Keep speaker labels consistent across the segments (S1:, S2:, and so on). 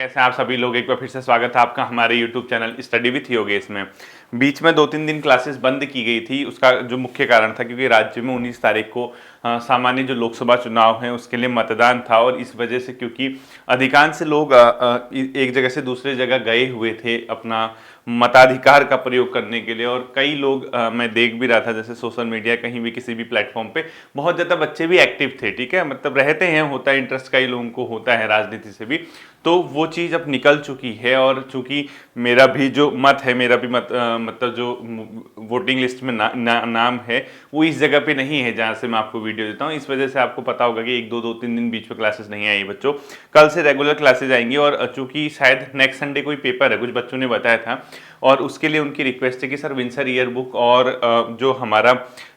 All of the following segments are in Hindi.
S1: कैसे आप सभी लोग, एक बार फिर से स्वागत है आपका हमारे YouTube channel study with Yogesh में। बीच में 2-3 दिन क्लासेस बंद की गई थी। उसका जो मुख्य कारण था क्योंकि राज्य में 19 तारीख को सामान्य जो लोकसभा चुनाव हैं उसके लिए मतदान था, और इस वजह से क्योंकि अधिकांश लोग एक जगह से दूसरे जगह गए हुए थे अपना मताधिकार का प्रयोग करने के लिए, और कई लोग मैं देख भी रहा था जैसे सोशल मीडिया कहीं भी किसी भी प्लेटफॉर्म पे बहुत ज़्यादा बच्चे भी एक्टिव थे। ठीक है, मतलब रहते हैं, होता है इंटरेस्ट, कई लोगों को होता है राजनीति से भी, तो वो चीज़ अब निकल चुकी है। और चूंकि मेरा भी जो मत है, मेरा भी मतलब जो वोटिंग लिस्ट में नाम है वो इस जगह पे नहीं है जहाँ से मैं आपको वीडियो देता हूँ। इस वजह से आपको पता होगा कि 1-2-3 दिन बीच में क्लासेस नहीं आई बच्चों। कल से रेगुलर क्लासेस आएंगी, और चूंकि शायद नेक्स्ट संडे कोई पेपर है, कुछ बच्चों ने बताया था, और उसके लिए उनकी रिक्वेस्ट है कि सर विंसर ईयर बुक और जो हमारा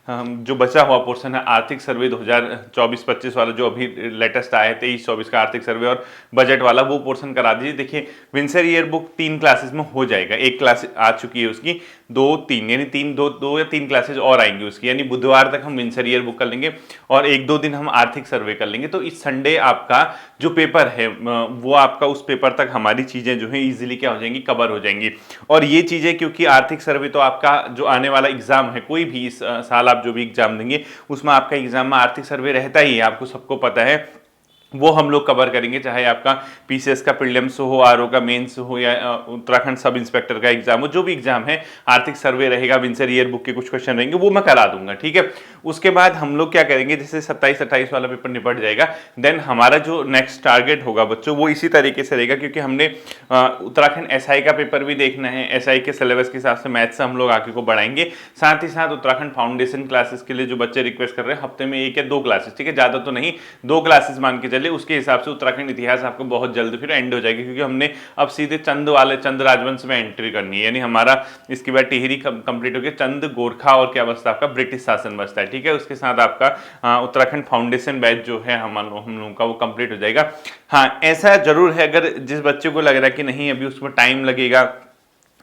S1: जो बचा हुआ पोर्शन है आर्थिक सर्वे 2024-25 वाला जो अभी लेटेस्ट आया है 23-24 का आर्थिक सर्वे और बजट वाला, वो पोर्शन करा दीजिए। देखिए विंसर ईयर बुक 3 क्लासेस में हो जाएगा। एक क्लास आ चुकी है उसकी, 2-3 यानी 2 या 3 क्लासेस और आएंगी उसकी, यानी बुधवार तक हम विंसर ईयर बुक कर लेंगे और 1-2 दिन हम आर्थिक सर्वे कर लेंगे। तो इस संडे आपका जो पेपर है वो आपका उस पेपर तक हमारी चीजें जो है इजीली क्या हो जाएंगी, कवर हो जाएंगी। और ये चीजें क्योंकि आर्थिक सर्वे तो आपका जो आने वाला एग्जाम है, कोई भी इस साल आप जो भी एग्जाम देंगे उसमें आपका एग्जाम में आर्थिक सर्वे रहता ही है, आपको सबको पता है, वो हम लोग कवर करेंगे। चाहे आपका पीसीएस का प्रीलिम्स हो, आरओ का मेंस हो, या उत्तराखंड सब इंस्पेक्टर का एग्जाम हो, जो भी एग्जाम है आर्थिक सर्वे रहेगा, विंसर ईयर बुक के कुछ क्वेश्चन रहेंगे, वो मैं करा दूंगा। ठीक है, उसके बाद हम लोग क्या करेंगे, जैसे 27-28 वाला पेपर निपट जाएगा, देन हमारा जो नेक्स्ट टारगेट होगा बच्चों वो इसी तरीके से रहेगा, क्योंकि हमने उत्तराखंड एसआई का पेपर भी देखना है। एसआई के सिलेबस के हिसाब से मैथ्स से हम लोग आगे को बढ़ाएंगे। साथ ही साथ उत्तराखंड फाउंडेशन क्लासेस के लिए जो बच्चे रिक्वेस्ट कर रहे हैं, हफ्ते में 1 या 2 क्लासेस, ठीक है, ज्यादा तो नहीं, 2 क्लासेस मान के चले, उसके हिसाब से उत्तराखंड इतिहास आपको बहुत जल्द फिर एंड हो जाएगी, क्योंकि हमने अब सीधे चंद राजवंश में एंट्री करनी है, यानी हमारा इसके बाद टिहरी कंप्लीट हो गया, चंद गोरखा और क्या बचता है आपका ब्रिटिश शासन बचता है। ठीक है, उसके साथ आपका उत्तराखंड फाउंडेशन बैच जो है हम लोगों का वो कंप्लीट हो जाएगा। हाँ, ऐसा जरूर है, अगर जिस बच्चे को लग रहा है कि नहीं अभी उसमें टाइम लगेगा,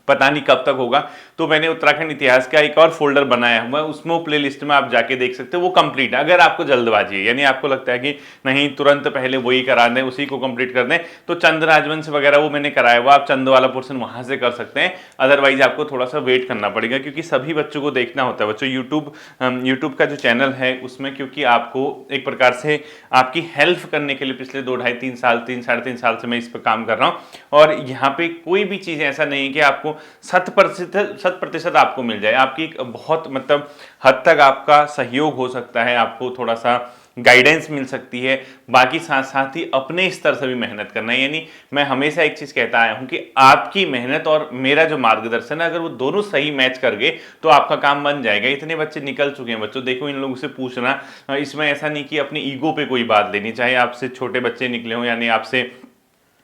S1: पता नहीं कब तक होगा, तो मैंने उत्तराखंड इतिहास का एक और फोल्डर बनाया हुआ है, उसमें वो प्लेलिस्ट में आप जाके देख सकते हो, वो कंप्लीट है। अगर आपको जल्दबाजी है, यानी आपको लगता है कि नहीं तुरंत पहले वही करा दें, उसी को कंप्लीट कर दें, तो चंद राजवंश वगैरह वो मैंने कराया हुआ, आप चंद वाला पोर्शन वहां से कर सकते हैं। अदरवाइज आपको थोड़ा सा वेट करना पड़ेगा, क्योंकि सभी बच्चों को देखना होता है। बच्चों यूट्यूब का जो चैनल है उसमें क्योंकि आपको एक प्रकार से आपकी हेल्प करने के लिए पिछले 2-2.5-3 साल 3-3.5 साल से मैं इस पर काम कर रहा हूँ, और यहाँ पे कोई भी चीज़ ऐसा नहीं है कि आपको 100% आपको मिल जाए। आपकी बहुत मतलब हद तक आपका सहयोग हो सकता है, आपको थोड़ा सा गाइडेंस मिल सकती है, बाकी साथ साथ ही अपने स्तर से भी मेहनत करना है। यानी मैं हमेशा एक चीज कहता आया हूं कि आपकी मेहनत और मेरा जो मार्गदर्शन है, अगर वो दोनों सही मैच कर गए तो आपका काम बन जाएगा। इतने बच्चे निकल चुके हैं बच्चों, देखो इन लोगों से पूछना, इसमें ऐसा नहीं कि अपनी ईगो पे कोई बात लेनी, चाहे आपसे छोटे बच्चे निकले हों, यानी आपसे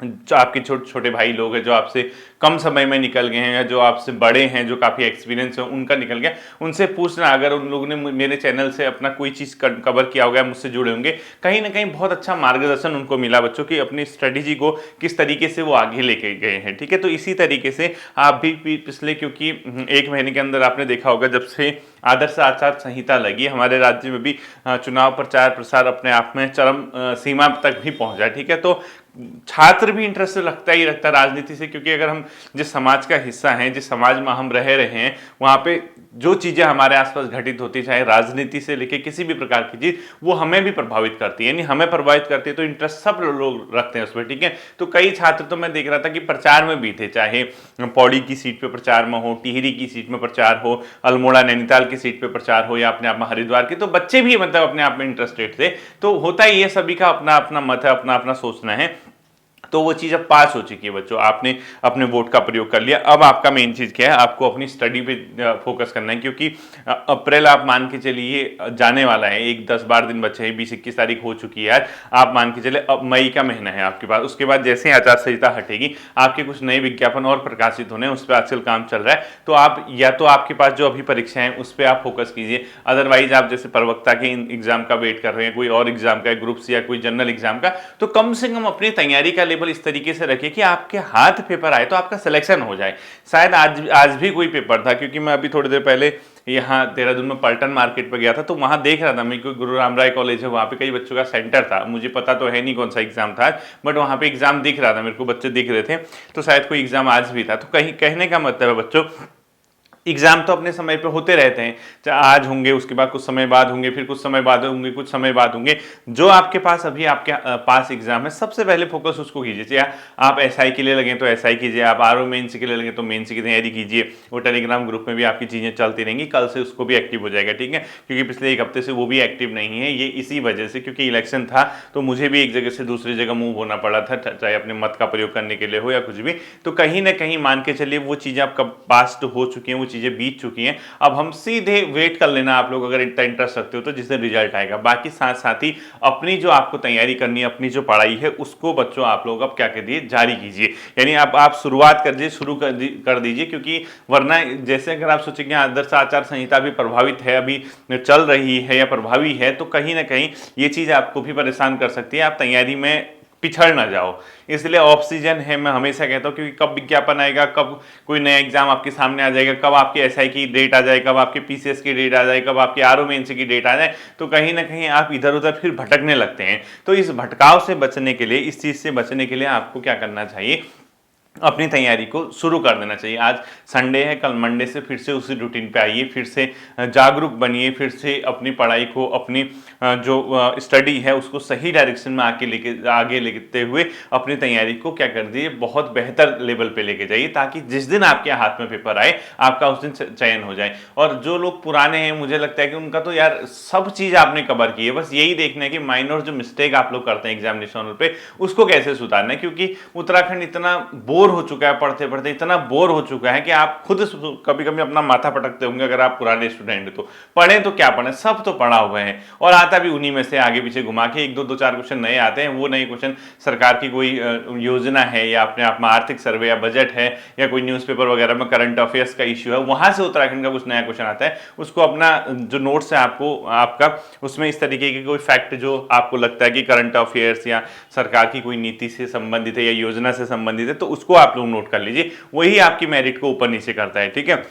S1: जो आपके छोटे छोटे भाई लोग हैं जो आपसे कम समय में निकल गए हैं, या जो आपसे बड़े हैं जो काफ़ी एक्सपीरियंस है उनका निकल गया, उनसे पूछना। अगर उन लोगों ने मेरे चैनल से अपना कोई चीज़ कवर किया होगा, मुझसे जुड़े होंगे, कहीं ना कहीं बहुत अच्छा मार्गदर्शन उनको मिला बच्चों की, अपनी स्ट्रेटेजी को किस तरीके से वो आगे लेके गए हैं। ठीक है, तो इसी तरीके से आप भी पिछले, क्योंकि 1 महीने के अंदर आपने देखा होगा जब से आदर्श आचार संहिता लगी, हमारे राज्य में भी चुनाव प्रचार प्रसार अपने आप में चरम सीमा तक भी पहुंचा। ठीक है, तो छात्र भी इंटरेस्ट लगता ही रखता है राजनीति से, क्योंकि अगर हम जिस समाज का हिस्सा हैं, जिस समाज में हम रह रहे हैं, वहाँ पे जो चीज़ें हमारे आसपास घटित होती, चाहे राजनीति से लेके किसी भी प्रकार की चीज़, वो हमें भी प्रभावित करती है, यानी हमें प्रभावित करती है, तो इंटरेस्ट सब लोग रखते हैं उसमें। ठीक है, तो कई छात्र तो मैं देख रहा था कि प्रचार में भी थे, चाहे पौड़ी की सीट पे प्रचार में हो, टिहरी की सीट में प्रचार हो, अल्मोड़ा नैनीताल की सीट पे प्रचार हो, या अपने आप में हरिद्वार की, तो बच्चे भी मतलब अपने आप में इंटरेस्टेड थे। तो होता ही है, सभी का अपना अपना मत है, अपना अपना सोचना है। तो वो चीज़ अब पास हो चुकी है बच्चों, आपने अपने वोट का प्रयोग कर लिया। अब आपका मेन चीज़ क्या है, आपको अपनी स्टडी पे फोकस करना है, क्योंकि अप्रैल आप मान के चलिए जाने वाला है, 10-12 दिन बचे हैं, 20-21 तारीख हो चुकी है यार, आप मान के चले अब मई का महीना है आपके पास। उसके बाद जैसे ही आचार संहिता हटेगी, आपके कुछ नए विज्ञापन और प्रकाशित होने, उस पर आजकल काम चल रहा है, तो आप या तो आपके पास जो अभी परीक्षाएं उस पर आप फोकस कीजिए। अदरवाइज आप जैसे प्रवक्ता के एग्जाम का वेट कर रहे हैं, कोई और एग्जाम का, ग्रुप सी या कोई जनरल एग्जाम का, तो कम से कम अपनी तैयारी का लेवल इस तरीके से रखिए कि आपके हाथ पेपर आए तो आपका सिलेक्शन हो जाए। शायद आज भी कोई पेपर था, क्योंकि मैं अभी थोड़ी देर पहले यहाँ देहरादून में पलटन मार्केट पे गया था, तो वहाँ देख रहा था मैं, कोई गुरु राम राय कॉलेज है, वहाँ पे कई बच्चों का सेंटर था, मुझे पता तो है नहीं कौन सा एग्जाम था, बट वहाँ पे एग्जाम दिख रहा था मेरे को, बच्चे दिख रहे थे, तो शायद कोई एग्जाम आज भी था। तो कहीं कहने का मतलब है बच्चों, एग्जाम तो अपने समय पे होते रहते हैं, चाहे आज होंगे, उसके बाद कुछ समय बाद होंगे, फिर कुछ समय बाद होंगे, कुछ समय बाद होंगे। जो आपके पास अभी आपके पास एग्जाम है, सबसे पहले फोकस उसको कीजिए। चाहे आप एसआई के लिए लगे तो एसआई कीजिए, आप आरओ मेंस के लिए लगे तो मेंस की तैयारी कीजिए। वो टेलीग्राम ग्रुप में भी आपकी चीजें चलती रहेंगी, कल से उसको भी एक्टिव हो जाएगा, ठीक है, क्योंकि पिछले एक हफ्ते से वो भी एक्टिव नहीं है, ये इसी वजह से, क्योंकि इलेक्शन था तो मुझे भी एक जगह से दूसरी जगह मूव होना पड़ा था, चाहे अपने मत का प्रयोग करने के लिए हो या कुछ भी। तो कहीं ना कहीं मान के चलिए वो चीजें आपका पास्ट हो चुकी हैं, वो चीजें बीत चुकी हैं। अब हम सीधे वेट कर लेना, आप लोग अगर इतना इंटरेस्ट रखते हो तो, जिस दिन रिजल्ट आएगा। बाकी साथ साथ ही अपनी जो आपको तैयारी करनी है, अपनी जो पढ़ाई है, उसको बच्चों आप लोग अब क्या करिए, जारी कीजिए। यानी आप शुरुआत करिए, शुरू कर दीजिए, क्योंकि वरना जैसे अगर आप सोचेंगे आदर्श आचार संहिता भी प्रभावित है, अभी चल रही है या प्रभावी है, तो कहीं ना कहीं ये चीज आपको भी परेशान कर सकती है, आप तैयारी में पिछड़ ना जाओ। इसलिए ऑफ सीजन है, मैं हमेशा कहता हूँ, क्योंकि कब विज्ञापन आएगा, कब कोई नया एग्जाम आपके सामने आ जाएगा, कब आपके एसआई की डेट आ जाए, कब आपके पीसीएस की डेट आ जाए, कब आपके आरओ मेंस की डेट आ जाए, तो कहीं ना कहीं आप इधर उधर फिर भटकने लगते हैं। तो इस भटकाव से बचने के लिए, इस चीज से बचने के लिए आपको क्या करना चाहिए, अपनी तैयारी को शुरू कर देना चाहिए। आज संडे है, कल मंडे से फिर से उसी रूटीन पे आइए, फिर से जागरूक बनिए, फिर से अपनी पढ़ाई को, अपनी जो स्टडी है उसको सही डायरेक्शन में आगे लेते हुए अपनी तैयारी को क्या कर दिए, बहुत बेहतर लेवल पे लेके जाइए, ताकि जिस दिन आपके हाथ में पेपर आए, आपका उस दिन चयन हो जाए। और जो लोग पुराने हैं, मुझे लगता है कि उनका तो यार सब चीज आपने कवर की है, बस यही देखना है कि माइनर जो मिस्टेक आप लोग करते हैं एग्जामिनेशन पे, उसको कैसे सुधारना है। क्योंकि उत्तराखंड इतना बोर हो चुका है, पढ़ते पढ़ते इतना बोर हो चुका है कि आप खुद कभी कभी अपना माथा पटकते होंगे, अगर आप पुराने स्टूडेंट तो पढ़े तो क्या पढ़े, सब तो पढ़ा हुए हैं, और आता भी उन्हीं में से आगे पीछे घुमा के, एक दो चार क्वेश्चन नए आते हैं। वो नए क्वेश्चन सरकार की कोई योजना है, या अपने आप में आर्थिक सर्वे या बजट है, या कोई न्यूज़पेपर वगैरह में करंट अफेयर्स का इश्यू है, वहां से उत्तराखंड का कुछ नया क्वेश्चन आता है, उसको अपना जो नोट्स है आपको आपका, उसमें इस तरीके की कोई फैक्ट जो आपको लगता है कि करंट अफेयर्स या सरकार की कोई नीति से संबंधित है या योजना से संबंधित है, तो उसको आप लोग नोट कर लीजिए, वही आपकी मेरिट को ऊपर नीचे करता है, ठीक है।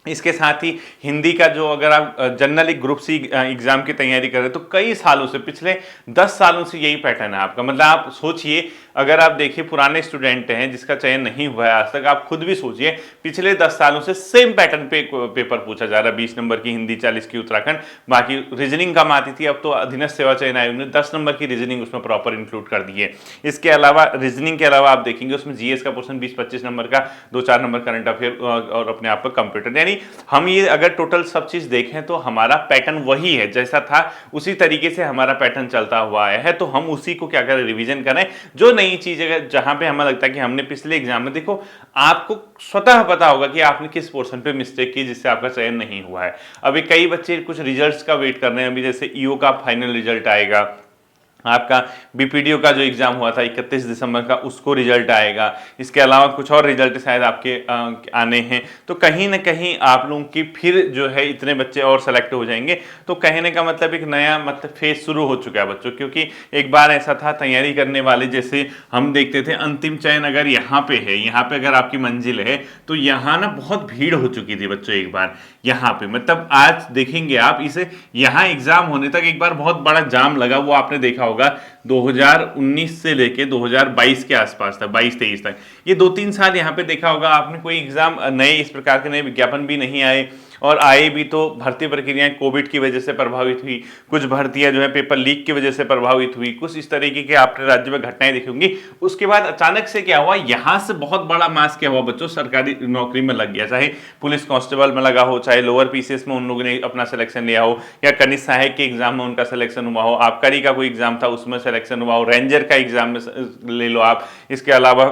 S1: इसके साथ ही हिंदी का जो, अगर आप जनरल ग्रुप सी एग्जाम की तैयारी कर रहे हैं, तो कई सालों से, पिछले 10 सालों से यही पैटर्न है आपका। मतलब आप सोचिए, अगर आप देखिए पुराने स्टूडेंट हैं जिसका चयन नहीं हुआ है आज तक, आप खुद भी सोचिए, पिछले 10 सालों से सेम पैटर्न पे पेपर पूछा जा रहा है। 20 नंबर की हिंदी, 40 की उत्तराखंड, बाकी रीजनिंग कम आती थी, अब तो अधीनस्थ सेवा चयन आयोग ने 10 नंबर की रीजनिंग उसमें प्रॉपर इंक्लूड कर दी है। इसके अलावा रीजनिंग के अलावा आप देखेंगे उसमें जीएस का पोर्शन 20-25 नंबर का, 2-4 नंबर करंट अफेयर और अपने आप पर कंप्यूटर। यानी हम ये अगर टोटल सब चीज देखें तो हमारा पैटर्न वही है, जैसा था उसी तरीके से हमारा पैटर्न चलता हुआ आया है। तो हम उसी को क्या करें, रिवीजन करें। जो नई चीज अगर जहां पे हमें लगता है कि हमने पिछले एग्जाम में, देखो आपको स्वतः पता होगा कि आपने किस पोर्शन पे मिस्टेक की जिससे आपका चयन नहीं हुआ है। अभी कई बच्चे कुछ रिजल्ट्स का वेट कर रहे हैं, अभी जैसे ईओ का फाइनल रिजल्ट आएगा, आपका बीपीडीओ का जो एग्जाम हुआ था 31 दिसंबर का, उसको रिजल्ट आएगा। इसके अलावा कुछ और रिजल्ट शायद आपके आने हैं। तो कहीं ना कहीं आप लोगों की फिर जो है इतने बच्चे और सेलेक्ट हो जाएंगे। तो कहने का मतलब एक नया मतलब फेज शुरू हो चुका है बच्चों, क्योंकि एक बार ऐसा था तैयारी करने वाले, जैसे हम देखते थे अंतिम चयन अगर यहाँ पे है, यहाँ पे अगर आपकी मंजिल है, तो यहाँ ना बहुत भीड़ हो चुकी थी बच्चों। एक बार यहाँ पे मतलब आज देखेंगे आप इसे, यहाँ एग्जाम होने तक एक बार बहुत बड़ा जाम लगा, वो आपने देखा होगा 2019 से लेके 2022 के आसपास था, 22-23 तक। ये 2-3 साल यहाँ पे देखा होगा आपने, कोई एग्जाम नए इस प्रकार के नए विज्ञापन भी नहीं आए, और आए भी तो भर्ती प्रक्रियाएं कोविड की वजह से प्रभावित हुई, कुछ भर्तियां जो है पेपर लीक की वजह से प्रभावित हुई, कुछ इस तरीके के आपने राज्य में घटनाएं देखी होंगी। उसके बाद अचानक से क्या हुआ, यहाँ से बहुत बड़ा मास क्या हुआ बच्चों, सरकारी नौकरी में लग गया, चाहे पुलिस कांस्टेबल में लगा हो, चाहे लोअर पीसीएस में उन लोगों ने अपना सिलेक्शन लिया हो, या कनिष्ठ सहायक के एग्जाम में उनका सिलेक्शन हुआ हो, आबकारी का कोई एग्जाम था उसमें सिलेक्शन हुआ हो, रेंजर का एग्जाम में ले लो आप। इसके अलावा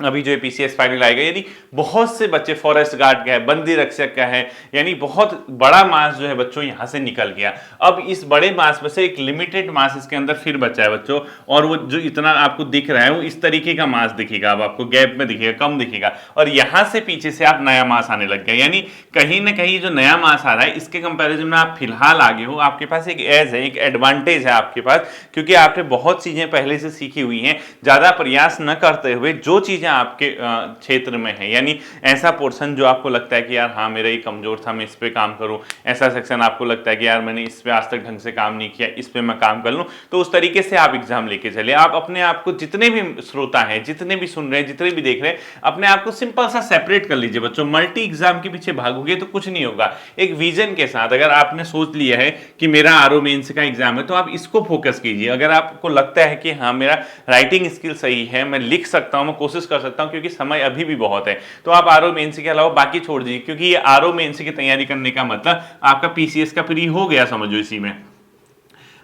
S1: अभी जो पीसीएस फाइनल आएगा, यानी बहुत से बच्चे, फॉरेस्ट गार्ड का है, बंदी रक्षक का है, यानी बहुत बड़ा मास जो है बच्चों यहाँ से निकल गया। अब इस बड़े मास में से एक लिमिटेड मास इसके अंदर फिर बचा है बच्चों, और वो जो इतना आपको दिख रहा है वो इस तरीके का मास दिखेगा, अब आपको गैप में दिखेगा, कम दिखेगा, और यहाँ से पीछे से आप नया मास आने लग गए। यानी कहीं ना कहीं जो नया मास आ रहा है, इसके कंपेरिजन में आप फिलहाल आगे हो, आपके पास एक एज है, एक एडवांटेज है आपके पास, क्योंकि आपने बहुत चीजें पहले से सीखी हुई हैं। ज्यादा प्रयास न करते हुए जो चीजें आपके क्षेत्र में है, यानी ऐसा पोर्शन जो आपको लगता है कि यार हाँ मेरा ये कमजोर था, मैं इस पे काम करूं, ऐसा सेक्शन आपको लगता है कि यार मैंने इस पे आज तक ढंग से काम नहीं किया, इस पे मैं काम कर लूं, तो उस तरीके से आप एग्जाम लेके चले। आप अपने आप को, जितने भी श्रोता हैं, जितने भी सुन रहे हैं, जितने भी देख रहे हैं, अपने आप को सिंपल सा सेपरेट कर लीजिए बच्चों। मल्टी एग्जाम के पीछे भागोगे तो कुछ नहीं होगा। एक विजन के साथ अगर आपने सोच लिया है कि मेरा आरओ मेंस का एग्जाम है, तो आप इसको फोकस कीजिए। अगर आपको लगता है कि हाँ मेरा राइटिंग स्किल सही है, मैं लिख सकता हूं, मैं कोशिश कर सकता हूं, क्योंकि समय अभी भी बहुत है, तो आप आरओ मेंस के अलावा बाकी छोड़ दीजिए, क्योंकि ये आरओ मेंस की तैयारी करने का मतलब आपका पीसीएस का प्री हो गया, समझो इसी में।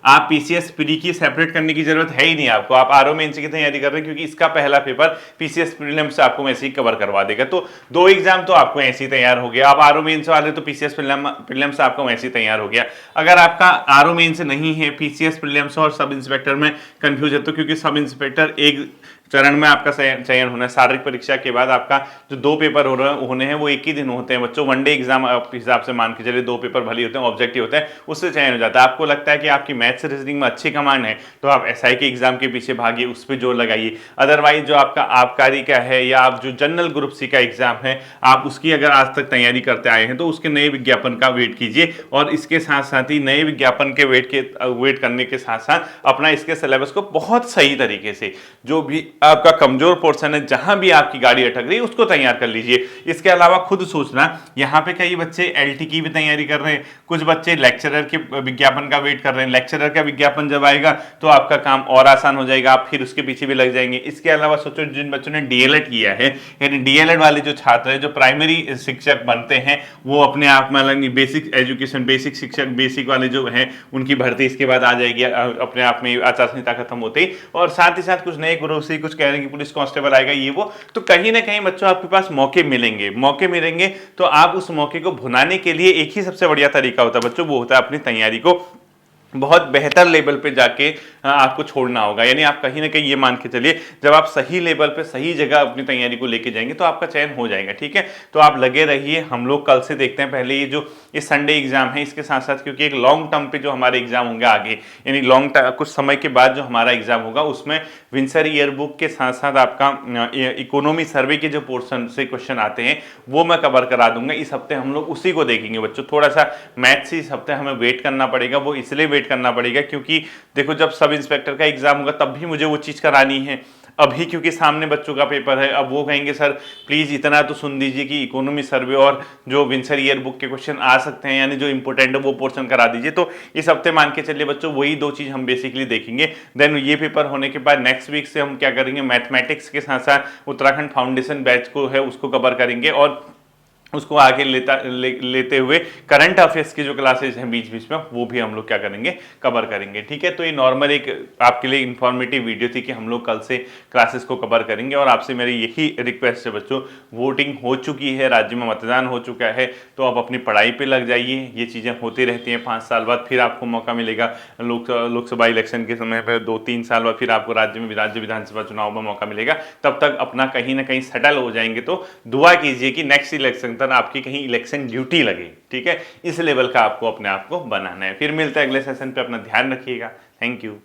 S1: आप पीसीएस प्री की सेपरेट करने की जरूरत है ही नहीं आपको। आप आरओ मेंस की तैयारी कर रहे हैं, क्योंकि इसका पहला पेपर पीसीएस प्रीलिम्स से आपको ऐसे ही कवर करवा देगा, तो दो एग्जाम तो आपको ऐसे ही तैयार हो गया। आप आरओ मेंस वाले तो पीसीएस प्रीलिम्स से आपको ऐसे ही तैयार हो गया। अगर आपका आरओ मेंस नहीं है, पीसीएस प्रीलिम्स और सब इंस्पेक्टर में कंफ्यूज है, तो क्योंकि सब इंस्पेक्टर एक चरण में आपका चयन होना है, शारीरिक परीक्षा के बाद आपका जो दो पेपर होने हैं वो एक ही दिन होते हैं बच्चों। वनडे एग्जाम आप हिसाब से मान के चलिए, दो पेपर भले होते हैं, ऑब्जेक्टिव होते हैं, उससे चयन हो जाता है। आपको लगता है कि आपकी मैथ्स रीजनिंग में अच्छी कमांड है, तो आप एसआई के एग्जाम के पीछे भागिए, उस पर जोर लगाइए। अदरवाइज जो आपका आबकारी का है या आप जो जनरल ग्रुप सी का एग्जाम है, आप उसकी अगर आज तक तैयारी करते आए हैं, तो उसके नए विज्ञापन का वेट कीजिए, और इसके साथ साथ ही नए विज्ञापन के वेट करने के साथ साथ अपना इसके सिलेबस को बहुत सही तरीके से, जो भी आपका कमजोर पोर्शन है, जहां भी आपकी गाड़ी अटक रही है, उसको तैयार कर लीजिए। इसके अलावा खुद सोचना, यहाँ पे कई बच्चे एलटी की भी तैयारी कर रहे हैं, कुछ बच्चे लेक्चरर के विज्ञापन का वेट कर रहे हैं। लेक्चरर का विज्ञापन जब आएगा तो आपका काम और आसान हो जाएगा, आप फिर उसके पीछे भी लग जाएंगे। इसके अलावा सोचो जिन बच्चों ने डीएलएड किया है, यानी डीएलएड वाले जो छात्र है, जो प्राइमरी शिक्षक बनते हैं, वो अपने आप में बेसिक एजुकेशन, बेसिक शिक्षक, बेसिक वाले जो है उनकी भर्ती इसके बाद आ जाएगी अपने आप में, आचार संहिता खत्म होते ही। और साथ ही साथ कुछ नए ग्रुप से कुछ कह रहे हैं कि पुलिस कांस्टेबल आएगा, ये वो, तो कहीं ना कहीं बच्चों आपके पास मौके मिलेंगे, तो आप उस मौके को भुनाने के लिए एक ही सबसे बढ़िया तरीका होता है बच्चों, वो होता है अपनी तैयारी को बहुत बेहतर लेवल पे जाके आपको छोड़ना होगा। यानी आप कहीं ना कहीं ये मान के चलिए, जब आप सही लेवल पे सही जगह अपनी तैयारी को लेके जाएंगे तो आपका चयन हो जाएगा। ठीक है, तो आप लगे रहिए। हम लोग कल से देखते हैं, पहले ये जो इस संडे एग्जाम है, इसके साथ साथ क्योंकि एक लॉन्ग टर्म पे जो हमारे एग्जाम होंगे आगे, यानी कुछ समय के बाद जो हमारा एग्जाम होगा, उसमें विंसर ईयरबुक के साथ साथ आपका इकोनॉमी सर्वे के जो पोर्शन से क्वेश्चन आते हैं वो मैं कवर करा दूंगा। इस हफ्ते हम लोग उसी को देखेंगे बच्चों। थोड़ा सा मैथ्स इस हफ्ते हमें वेट करना पड़ेगा, वो इसलिए वेट करना पड़ेगा क्योंकि देखो जब सब इंस्पेक्टर का एग्जाम होगा तब भी मुझे वो चीज़ करानी है। अभी क्योंकि सामने बच्चों का पेपर है, अब वो कहेंगे सर प्लीज इतना तो सुन दीजिए कि इकोनॉमी सर्वे और जो विंसर ईयर बुक के क्वेश्चन आ सकते हैं, यानी जो इंपोर्टेंट है वो पोर्शन करा दीजिए। तो इस हफ्ते मान के चलिए बच्चों वही दो चीज हम बेसिकली देखेंगे। देन ये पेपर होने के बाद नेक्स्ट वीक से हम क्या करेंगे, मैथमेटिक्स के साथ साथ उत्तराखंड फाउंडेशन बैच को है उसको कवर करेंगे, और उसको आगे लेते हुए करंट अफेयर्स की जो क्लासेज हैं बीच बीच में वो भी हम लोग क्या करेंगे, कवर करेंगे। ठीक है, तो ये नॉर्मल एक आपके लिए इंफॉर्मेटिव वीडियो थी कि हम लोग कल से क्लासेस को कवर करेंगे। और आपसे मेरी यही रिक्वेस्ट है बच्चों, वोटिंग हो चुकी है, राज्य में मतदान हो चुका है, तो आप अपनी पढ़ाई पे लग जाइए। ये चीज़ें होती रहती हैं, 5 साल बाद फिर आपको मौका मिलेगा, लोकसभा इलेक्शन के समय पर 2-3 साल बाद फिर आपको राज्य विधानसभा चुनाव में मौका मिलेगा। तब तक अपना कहीं ना कहीं सेटल हो जाएंगे, तो दुआ कीजिए कि नेक्स्ट इलेक्शन आपकी कहीं इलेक्शन ड्यूटी लगे। ठीक है, इस लेवल का आपको अपने आप को बनाना है। फिर मिलता है अगले सेशन पे, अपना ध्यान रखिएगा। Thank you.